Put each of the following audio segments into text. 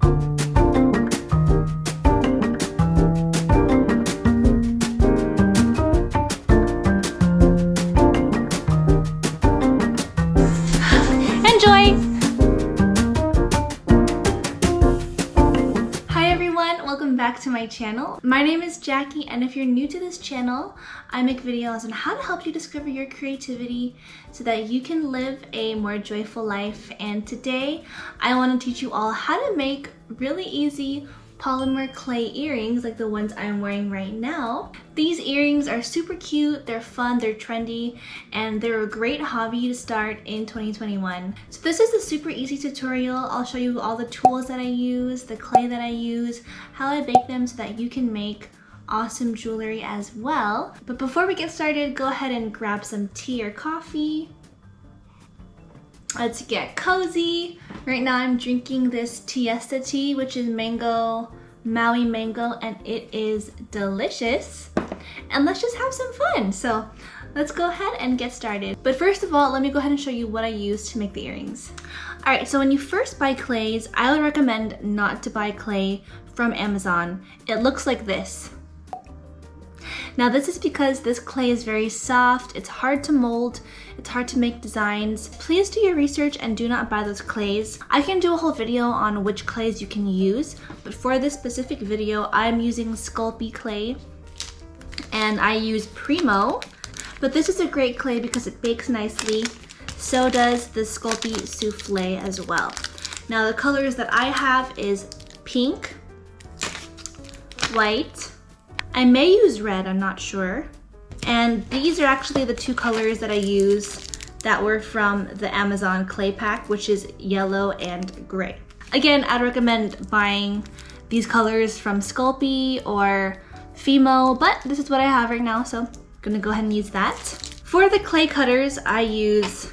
Enjoy! Hi everyone, welcome back to my channel. My name is Jackie, and if you're new to this channel, I make videos on how to help you discover your creativity so that you can live a more joyful life. And today, I want to teach you all how to make really easy polymer clay earrings like the ones I'm wearing right now. These earrings are super cute, they're fun, they're trendy, and they're a great hobby to start in 2021. So this is a super easy tutorial. I'll show you all the tools that I use, the clay that I use, how I bake them so that you can make awesome jewelry as well. But before we get started, go ahead and grab some tea or coffee. Let's get cozy. Right now I'm drinking this Tiesta tea, which is Maui mango, and it is delicious. And let's just have some fun. So let's go ahead and get started. But first of all, let me go ahead and show you what I use to make the earrings. All right, so when you first buy clays, I would recommend not to buy clay from Amazon. It looks like this. Now this is because this clay is very soft, it's hard to mold, it's hard to make designs. Please do your research and do not buy those clays. I can do a whole video on which clays you can use, but for this specific video, I'm using Sculpey clay and I use Primo. But this is a great clay because it bakes nicely. So does the Sculpey Souffle as well. Now the colors that I have is pink, white, I may use red, I'm not sure. And these are actually the two colors that I use that were from the Amazon clay pack, which is yellow and gray. Again, I'd recommend buying these colors from Sculpey or Fimo, but this is what I have right now, so I'm gonna go ahead and use that. For the clay cutters, I use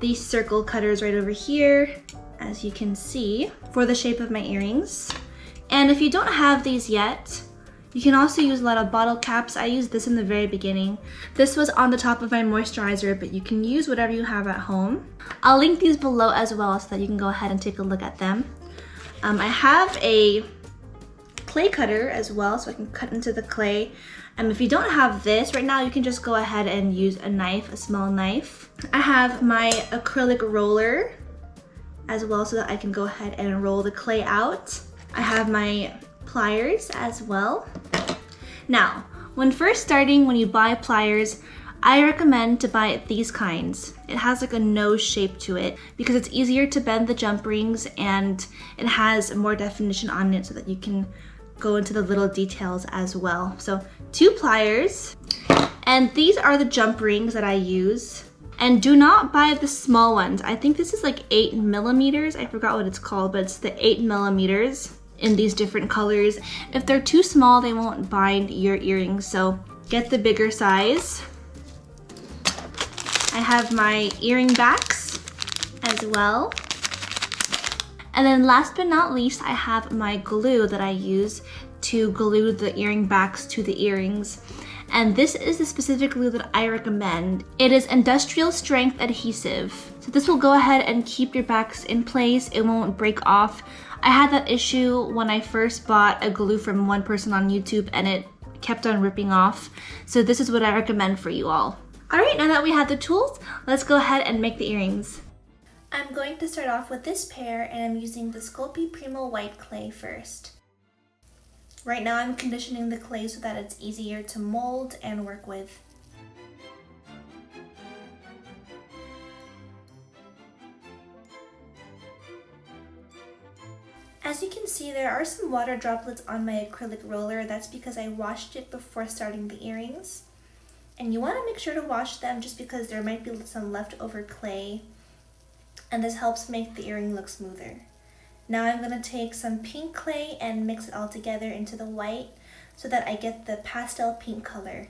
these circle cutters right over here, as you can see, for the shape of my earrings. And if you don't have these yet, you can also use a lot of bottle caps. I used this in the very beginning. This was on the top of my moisturizer, but you can use whatever you have at home. I'll link these below as well so that you can go ahead and take a look at them. I have a clay cutter as well, so I can cut into the clay. If you don't have this right now, you can just go ahead and use a knife, a small knife. I have my acrylic roller as well so that I can go ahead and roll the clay out. I have my pliers as well. Now, when first starting, when you buy pliers, I recommend to buy these kinds. It has like a nose shape to it because it's easier to bend the jump rings and it has more definition on it so that you can go into the little details as well. So 2 pliers, and these are the jump rings that I use. And do not buy the small ones. I think this is like 8 millimeters. I forgot what it's called, but it's the 8 millimeters. In these different colors. If they're too small, they won't bind your earrings, so get the bigger size. I have my earring backs as well. And then last but not least, I have my glue that I use to glue the earring backs to the earrings. And this is the specific glue that I recommend. It is industrial strength adhesive. So this will go ahead and keep your backs in place. It won't break off. I had that issue when I first bought a glue from one person on YouTube and it kept on ripping off. So this is what I recommend for you all. All right, now that we have the tools, let's go ahead and make the earrings. I'm going to start off with this pair and I'm using the Sculpey Primo white clay first. Right now I'm conditioning the clay so that it's easier to mold and work with. As you can see, there are some water droplets on my acrylic roller. That's because I washed it before starting the earrings. And you want to make sure to wash them just because there might be some leftover clay. And this helps make the earring look smoother. Now I'm going to take some pink clay and mix it all together into the white so that I get the pastel pink color.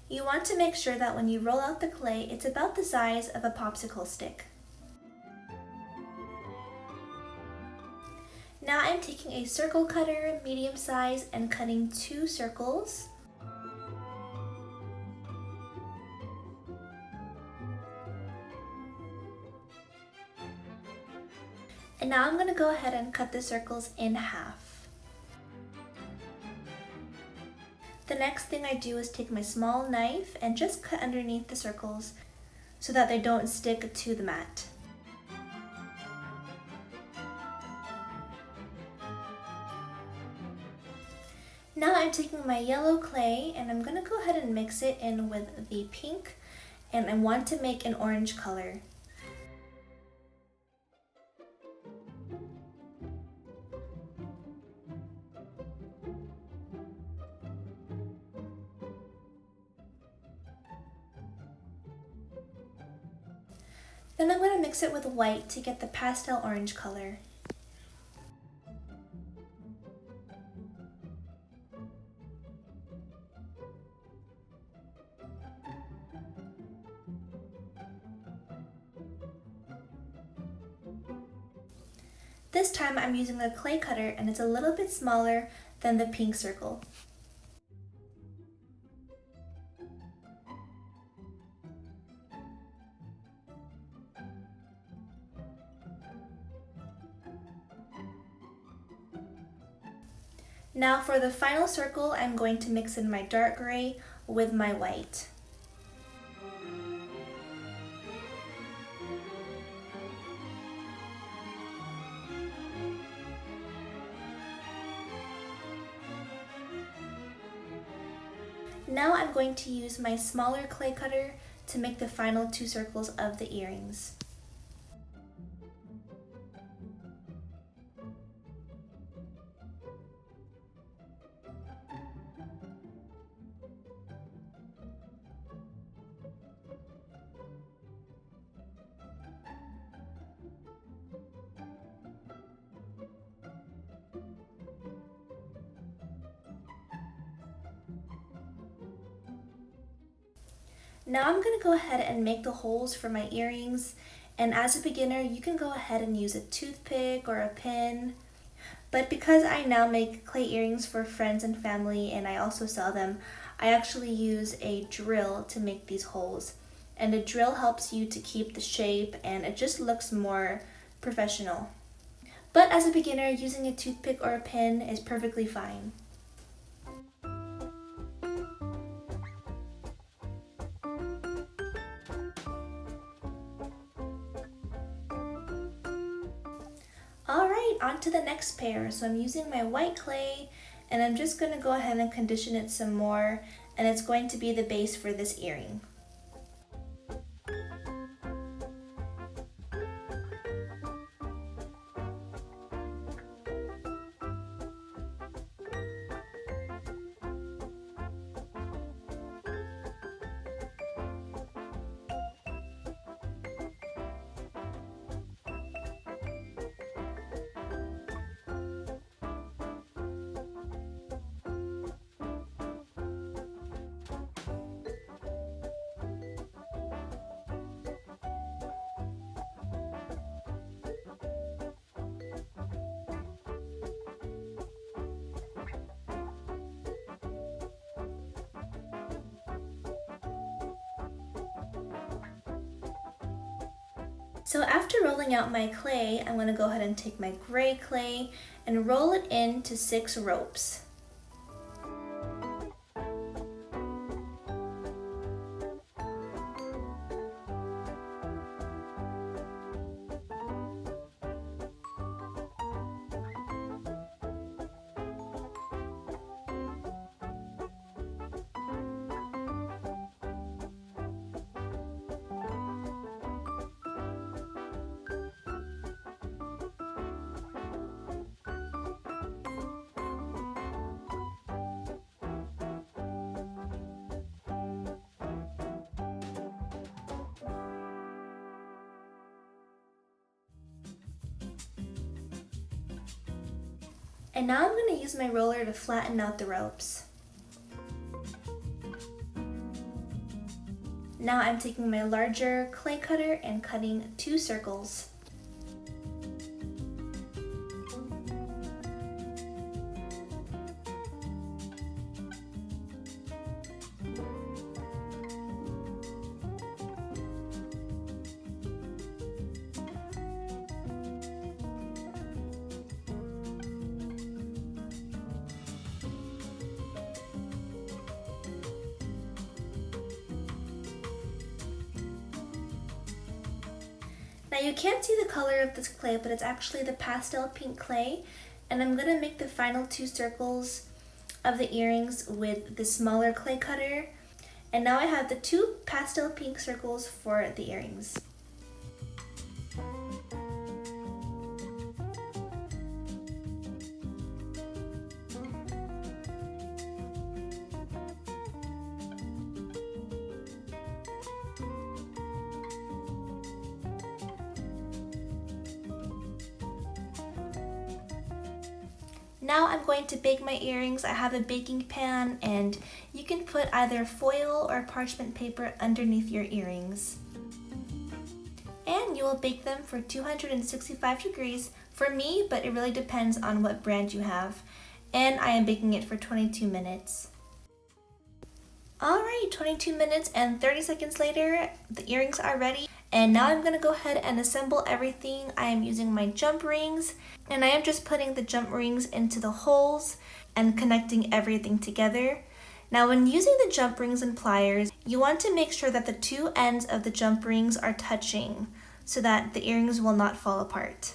You want to make sure that when you roll out the clay, it's about the size of a popsicle stick. Now I'm taking a circle cutter, medium size, and cutting 2 circles. And now I'm going to go ahead and cut the circles in half. The next thing I do is take my small knife and just cut underneath the circles so that they don't stick to the mat. Now I'm taking my yellow clay and I'm going to go ahead and mix it in with the pink, and I want to make an orange color. Then I'm going to mix it with white to get the pastel orange color. This time I'm using a clay cutter and it's a little bit smaller than the pink circle. Now for the final circle, I'm going to mix in my dark gray with my white. Now I'm going to use my smaller clay cutter to make the final 2 circles of the earrings. Now I'm going to go ahead and make the holes for my earrings, and as a beginner you can go ahead and use a toothpick or a pin, but because I now make clay earrings for friends and family and I also sell them, I actually use a drill to make these holes, and a drill helps you to keep the shape and it just looks more professional. But as a beginner, using a toothpick or a pin is perfectly fine. Alright, on to the next pair. So I'm using my white clay and I'm just going to go ahead and condition it some more, and it's going to be the base for this earring. So after rolling out my clay, I'm going to go ahead and take my gray clay and roll it into 6 ropes. And now I'm going to use my roller to flatten out the ropes. Now I'm taking my larger clay cutter and cutting 2 circles. Now you can't see the color of this clay, but it's actually the pastel pink clay, and I'm going to make the final 2 circles of the earrings with the smaller clay cutter. And now I have the 2 pastel pink circles for the earrings. Now I'm going to bake my earrings. I have a baking pan, and you can put either foil or parchment paper underneath your earrings. And you will bake them for 265 degrees for me, but it really depends on what brand you have. And I am baking it for 22 minutes. Alright, 22 minutes and 30 seconds later, the earrings are ready. And now I'm going to go ahead and assemble everything. I am using my jump rings, and I am just putting the jump rings into the holes and connecting everything together. Now when using the jump rings and pliers, you want to make sure that the 2 ends of the jump rings are touching so that the earrings will not fall apart.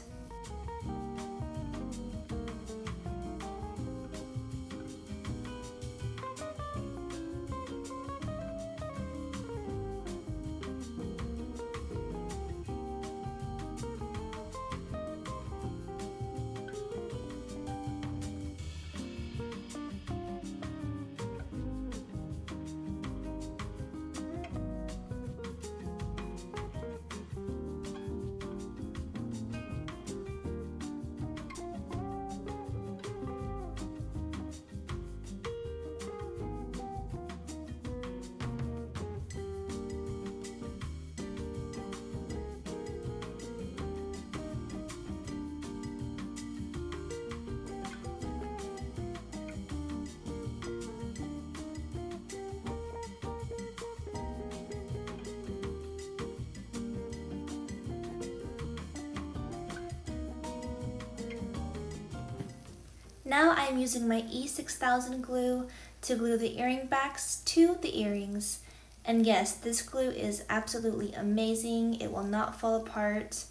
Now I'm using my E6000 glue to glue the earring backs to the earrings. And yes, this glue is absolutely amazing. It will not fall apart.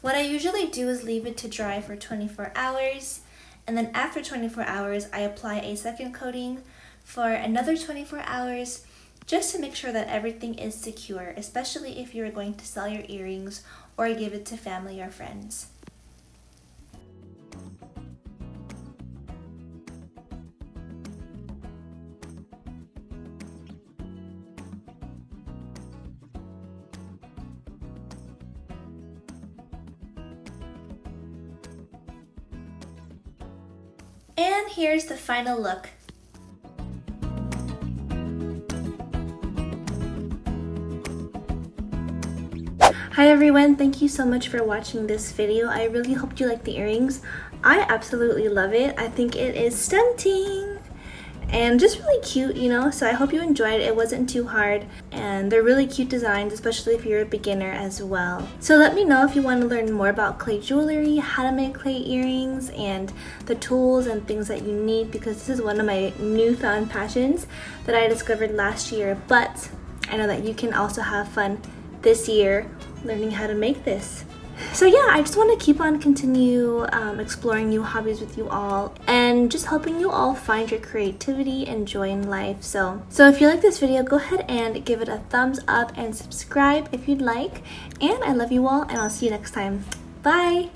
What I usually do is leave it to dry for 24 hours. And then after 24 hours, I apply a second coating for another 24 hours just to make sure that everything is secure, especially if you're going to sell your earrings or give it to family or friends. And here's the final look. Hi everyone, thank you so much for watching this video. I really hope you like the earrings. I absolutely love it. I think it is stunning and just really cute, you know, so I hope you enjoyed it. It wasn't too hard, and they're really cute designs, especially if you're a beginner as well. So let me know if you want to learn more about clay jewelry, how to make clay earrings, and the tools and things that you need, because this is one of my newfound passions that I discovered last year, but I know that you can also have fun this year learning how to make this. So yeah, I just want to keep on continue exploring new hobbies with you all and just helping you all find your creativity and joy in life. So if you like this video, go ahead and give it a thumbs up and subscribe if you'd like. And I love you all, and I'll see you next time. Bye!